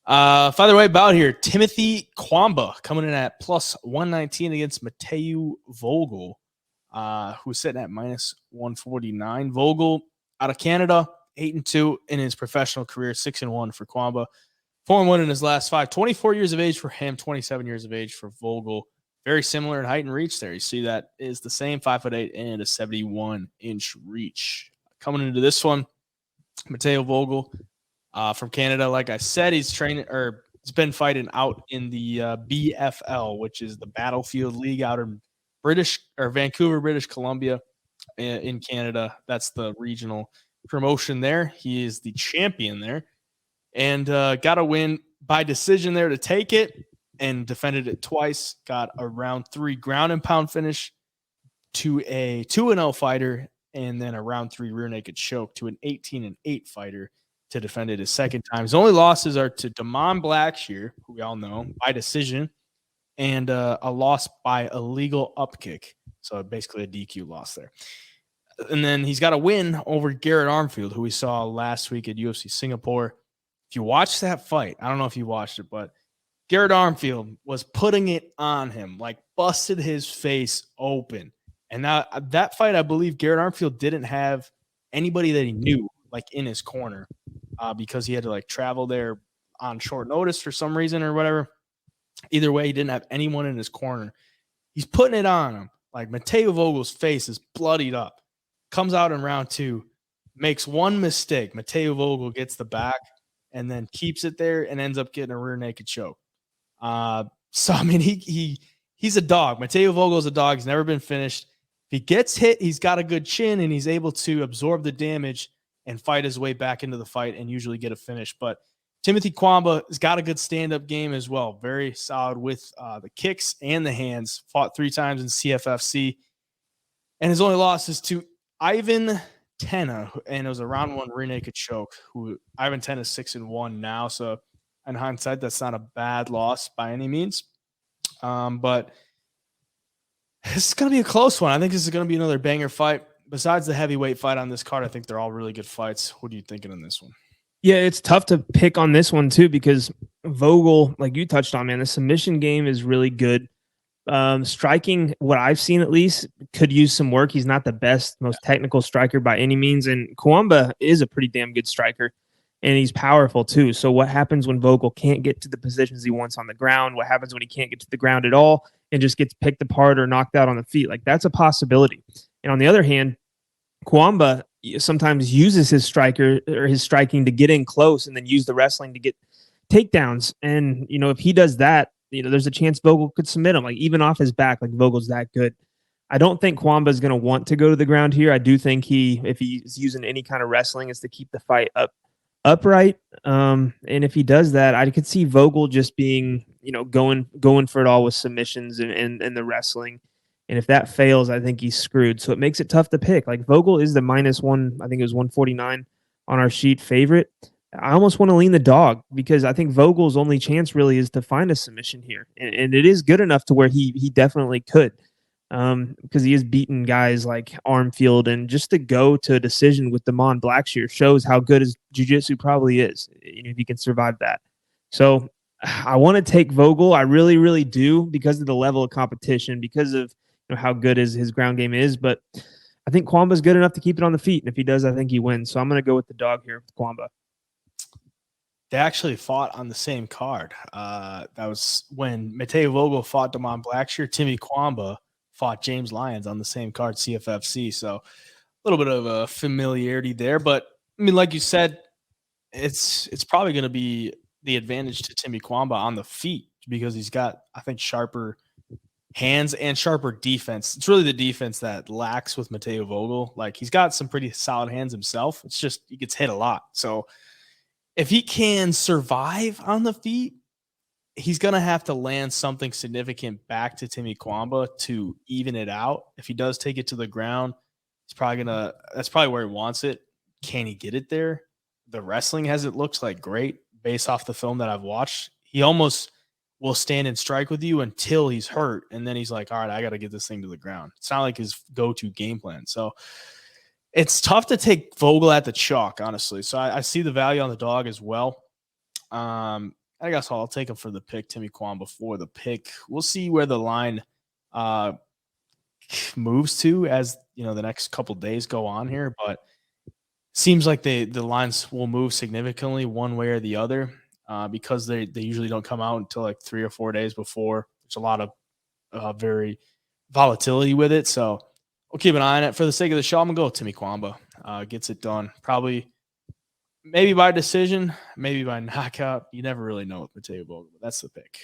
Featherweight bout here. Timothy Cuamba coming in at plus 119 against Mateo Vogel, who's sitting at minus 149. Vogel out of Canada, 8-2 in his professional career, 6-1 for Cuamba. 4-1 in his last 5. 24 years of age for him, 27 years of age for Vogel. Very similar in height and reach there. You see that is the same 5'8" and a 71-inch reach. Coming into this one, Mateo Vogel from Canada. Like I said, he's been fighting out in the BFL, which is the Battlefield League out in Vancouver, British Columbia in Canada. That's the regional promotion there. He is the champion there. And got a win by decision there to take it, and defended it twice. Got a round 3 ground and pound finish to a 2-0 fighter, and then a round 3 rear naked choke to an 18-8 fighter to defend it his second time. His only losses are to Damon Blackshear, who we all know, by decision, and a loss by illegal upkick. So basically a DQ loss there. And then he's got a win over Garrett Armfield, who we saw last week at UFC Singapore. If you watch that fight, I don't know if you watched it, but Garrett Armfield was putting it on him, like busted his face open. And now that fight, I believe Garrett Armfield didn't have anybody that he knew like in his corner because he had to like travel there on short notice for some reason or whatever. Either way, he didn't have anyone in his corner. He's putting it on him. Like Mateo Vogel's face is bloodied up. Comes out in round 2, makes one mistake. Mateo Vogel gets the back and then keeps it there and ends up getting a rear naked choke. So I mean, he's a dog. Mateo Vogel's a dog. He's never been finished. If he gets hit, he's got a good chin and he's able to absorb the damage and fight his way back into the fight and usually get a finish. But Timothy Cuamba has got a good stand-up game as well. Very solid with the kicks and the hands. Fought 3 times in CFFC. And his only loss is to Ivan Tenna, and it was a round 1 rear naked choke. Who Ivan Tenna is 6-1 now, so in hindsight, that's not a bad loss by any means. But this is going to be a close one. I think this is going to be another banger fight. Besides the heavyweight fight on this card, I think they're all really good fights. What are you thinking in this one? Yeah, it's tough to pick on this one too because Vogel, like you touched on, man, the submission game is really good. Striking, what I've seen at least, could use some work. He's not the best, most technical striker by any means, and Cuamba is a pretty damn good striker, and he's powerful too. So what happens when Vogel can't get to the positions he wants on the ground? What happens when he can't get to the ground at all and just gets picked apart or knocked out on the feet? Like, that's a possibility. And on the other hand, Cuamba sometimes uses his striking to get in close and then use the wrestling to get takedowns. And, if he does that, there's a chance Vogel could submit him, like even off his back, like Vogel's that good. I don't think Cuamba is going to want to go to the ground here. I do think if he's using any kind of wrestling, it's to keep the fight upright. And if he does that, I could see Vogel just being, going for it all with submissions and the wrestling. And if that fails, I think he's screwed. So it makes it tough to pick. Like Vogel is the -1, I think it was 149 on our sheet favorite. I almost want to lean the dog because I think Vogel's only chance really is to find a submission here. And it is good enough to where he definitely could because he has beaten guys like Armfield. And just to go to a decision with Damon Blackshear shows how good his jiu-jitsu probably is, if he can survive that. So I want to take Vogel. I really, really do because of the level of competition, because of how good his ground game is. But I think Cuamba's good enough to keep it on the feet. And if he does, I think he wins. So I'm going to go with the dog here with Cuamba. They actually fought on the same card. That was when Mateo Vogel fought Damon Blackshear. Timmy Cuamba fought James Lyons on the same card, CFFC. So a little bit of a familiarity there. But, I mean, like you said, it's probably going to be the advantage to Timmy Cuamba on the feet because he's got, I think, sharper hands and sharper defense. It's really the defense that lacks with Mateo Vogel. Like, he's got some pretty solid hands himself. It's just he gets hit a lot. So if he can survive on the feet, he's going to have to land something significant back to Timmy Cuamba to even it out. If he does take it to the ground, that's probably where he wants it. Can he get it there? The wrestling looks like great based off the film that I've watched. He almost will stand and strike with you until he's hurt. And then he's like, all right, I got to get this thing to the ground. It's not like his go-to game plan. So it's tough to take Vogel at the chalk, honestly. So I see the value on the dog as well. I guess I'll take him for the pick. Timmy Cuamba for the pick. We'll see where the line moves to as the next couple days go on here, but seems like the lines will move significantly one way or the other because they usually don't come out until like 3 or 4 days before. There's a lot of very volatility with it, so we'll keep an eye on it. For the sake of the show, I'm gonna go with Timmy Cuamba. Gets it done. Probably, maybe by decision, maybe by knockout. You never really know with Mateo Vogel, but that's the pick.